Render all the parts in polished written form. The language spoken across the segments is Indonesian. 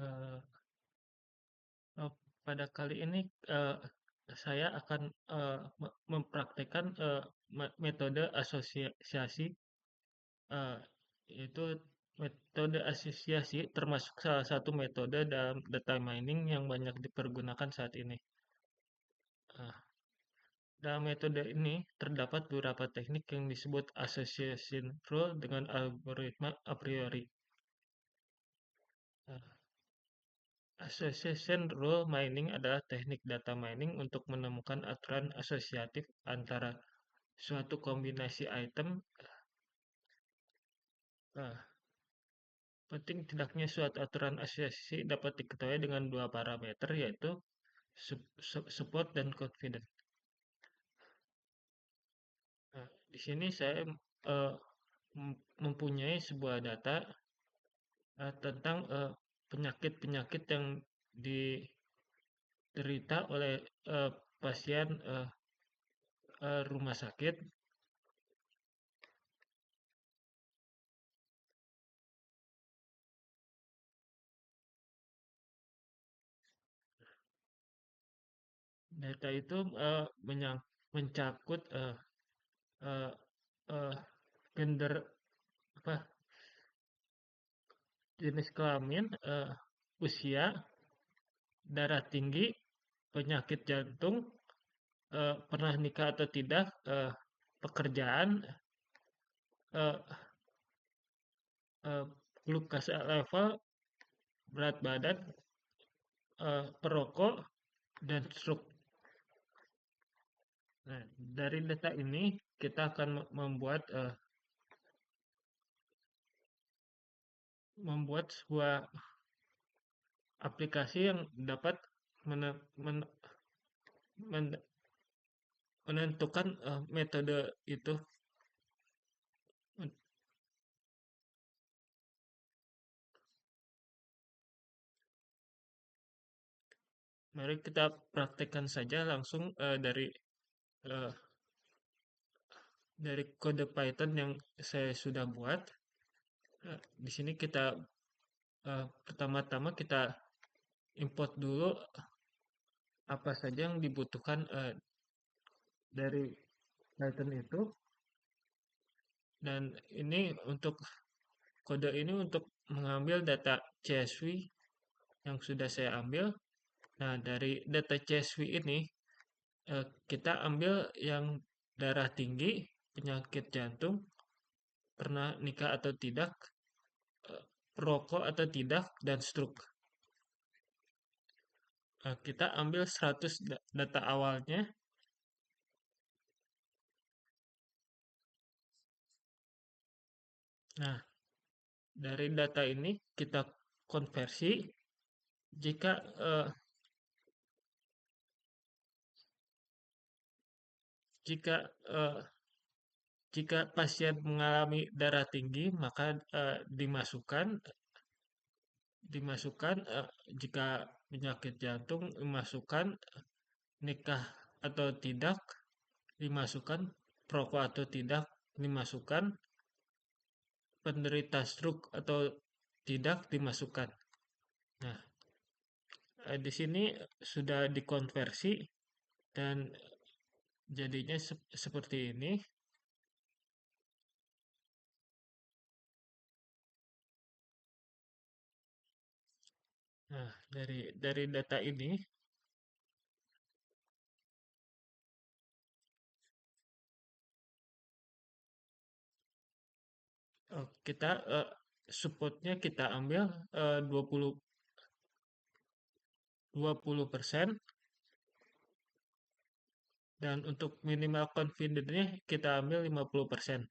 Eh, eh, Pada kali ini saya akan mempraktekkan metode asosiasi, eh, yaitu metode asosiasi termasuk salah satu metode dalam data mining yang banyak dipergunakan saat ini. Eh, Dalam metode ini terdapat beberapa teknik yang disebut association rule dengan algoritma a priori. Eh, Association rule mining adalah teknik data mining untuk menemukan aturan asosiatif antara suatu kombinasi item. eh, Penting tidaknya suatu aturan asosiasi dapat diketahui dengan dua parameter, yaitu support dan confidence. Nah, di sini saya eh, mempunyai sebuah data tentang penyakit-penyakit yang diderita oleh pasien rumah sakit. Data itu mencakup eh, eh, gender, apa, jenis kelamin, usia, darah tinggi, penyakit jantung, pernah nikah atau tidak, pekerjaan, eh, eh, glucose level, berat badan, perokok, dan stroke. Nah, dari data ini kita akan membuat sebuah aplikasi yang dapat mene- men- men- menentukan metode itu. Mari kita praktekkan saja langsung eh, dari kode Python yang saya sudah buat. Di sini kita pertama-tama kita import dulu apa saja yang dibutuhkan dari Python itu, dan ini untuk kode ini untuk mengambil data CSV yang sudah saya ambil. Nah, dari data CSV ini kita ambil yang darah tinggi, penyakit jantung, pernah nikah atau tidak, perokok atau tidak, dan stroke. Kita ambil 100 data awalnya. Nah, dari data ini kita konversi jika eh, jika eh, jika pasien mengalami darah tinggi, maka dimasukkan, jika penyakit jantung dimasukkan, nikah atau tidak dimasukkan, perokok atau tidak dimasukkan, penderita stroke atau tidak dimasukkan. Nah, di sini sudah dikonversi dan jadinya seperti ini. Nah, dari data ini kita supportnya kita ambil 20% dan untuk minimal confidence-nya kita ambil 50%.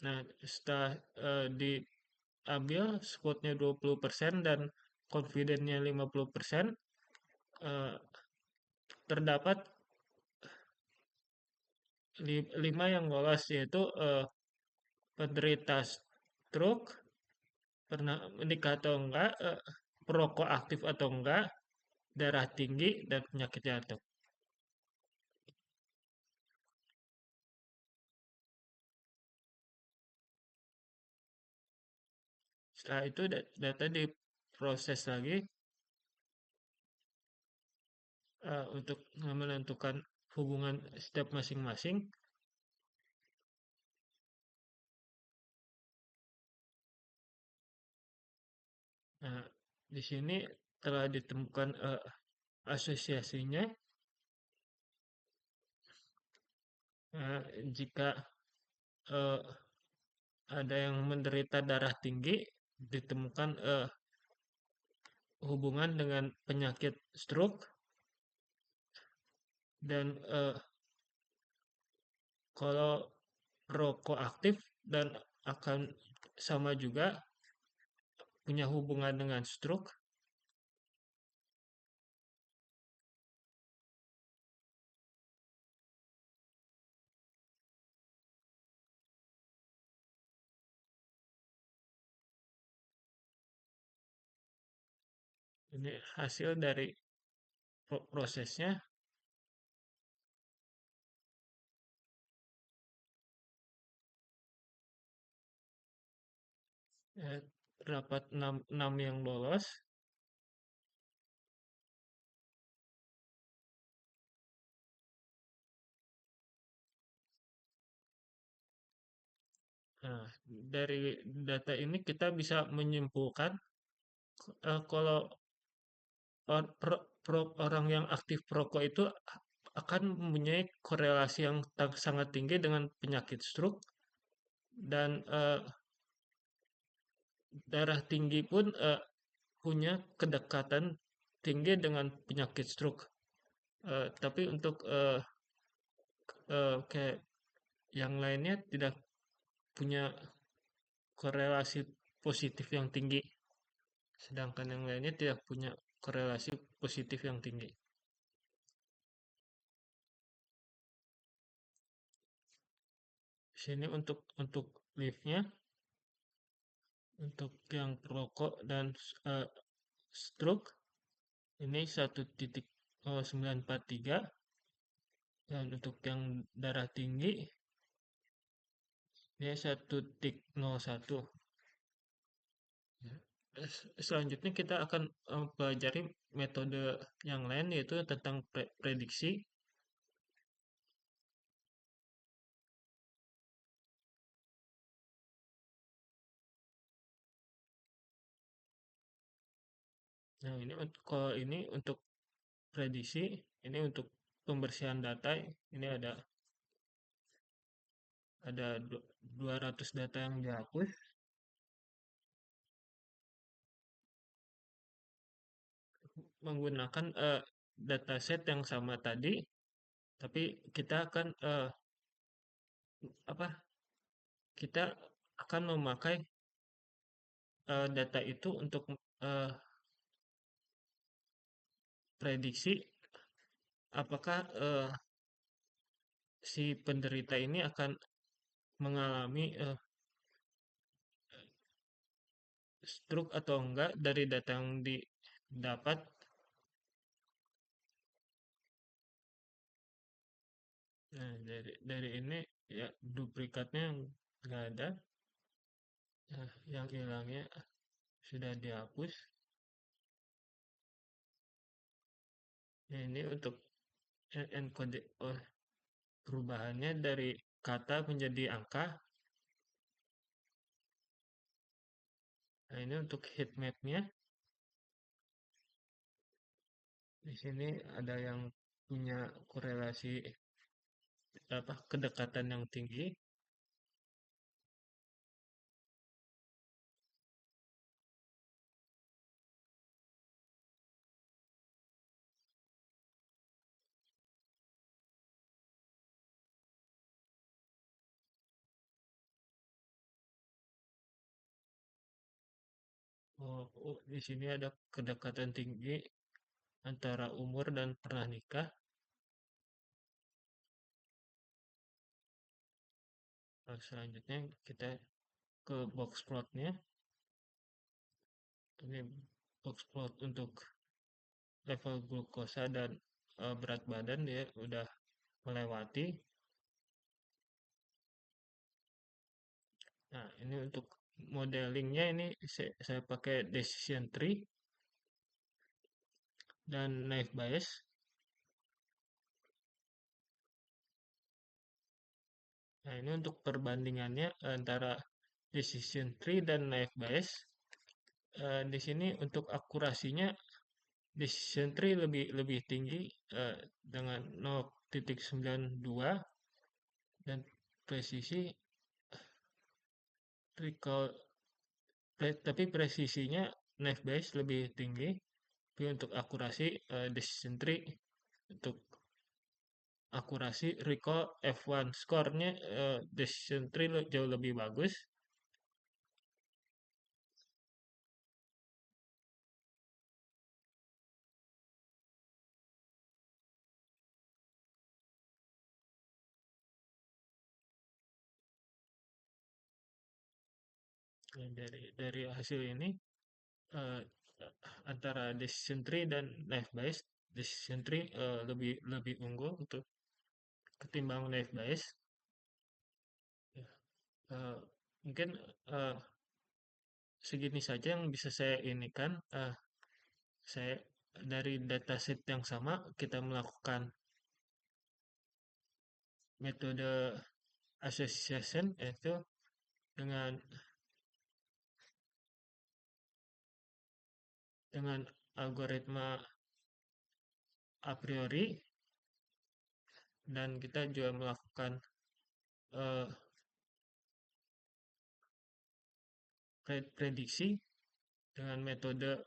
Nah, setelah diambil supportnya 20% dan confidence-nya 50%, eh, terdapat 5 yang lolos, yaitu penderita stroke, pernah menikah atau enggak, perokok aktif atau enggak, darah tinggi, dan penyakit jantung. Setelah itu data diproses lagi untuk menentukan hubungan step masing-masing. Nah, di sini telah ditemukan asosiasinya. Jika eh, ada yang menderita darah tinggi, ditemukan hubungan dengan penyakit stroke, dan kalau rokok aktif dan akan sama juga punya hubungan dengan stroke. Ini hasil dari prosesnya. eh, Terdapat 6 yang lolos. Nah, dari data ini kita bisa menyimpulkan kalau orang yang aktif perokok itu akan mempunyai korelasi yang sangat tinggi dengan penyakit stroke, dan darah tinggi pun punya kedekatan tinggi dengan penyakit stroke. Tapi untuk kayak yang lainnya tidak punya korelasi positif yang tinggi, sedangkan yang lainnya tidak punya korelasi positif yang tinggi. Sini untuk liftnya, untuk yang perokok dan eh, stroke ini 1,943, dan untuk yang darah tinggi ini 1,01. Ya. Selanjutnya kita akan pelajari metode yang lain, yaitu tentang prediksi. Nah, ini kalau ini untuk prediksi, ini untuk pembersihan data. Ini ada 200 data yang dihapus menggunakan dataset yang sama tadi, tapi kita akan apa? Kita akan memakai data itu untuk eh, prediksi apakah si penderita ini akan mengalami stroke atau enggak dari data yang didapat. Nah, dari ini ya duplikatnya nggak ada. Nah, yang hilangnya sudah dihapus. Nah, ini untuk encode perubahannya dari kata menjadi angka. Nah, ini untuk heat map-nya. Di sini ada yang punya korelasi apa kedekatan yang tinggi. Di sini ada kedekatan tinggi antara umur dan pernah nikah. Nah, selanjutnya kita ke box plotnya. Ini box plot untuk level glukosa dan berat badan, dia udah melewati. Nah, ini untuk modelingnya ini saya pakai decision tree dan naive Bayes. Nah, ini untuk perbandingannya antara decision tree dan naive Bayes. Di sini untuk akurasinya decision tree lebih lebih tinggi dengan 0,92 dan presisi recall tapi presisinya naive Bayes lebih tinggi. Tapi untuk akurasi decision tree untuk akurasi recall F1 skornya decision tree jauh lebih bagus. Dari hasil ini eh, antara decision tree dan naive Bayes, decision tree lebih lebih unggul untuk ketimbang naive Bayes. Ya, eh, mungkin eh, segini saja yang bisa saya inikan. Saya dari dataset yang sama kita melakukan metode association yaitu dengan dengan algoritma a priori dan kita juga melakukan eh, prediksi dengan metode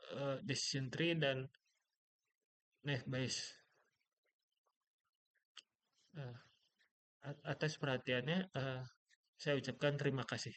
decision tree dan naive Bayes. Eh, atas perhatiannya saya ucapkan terima kasih.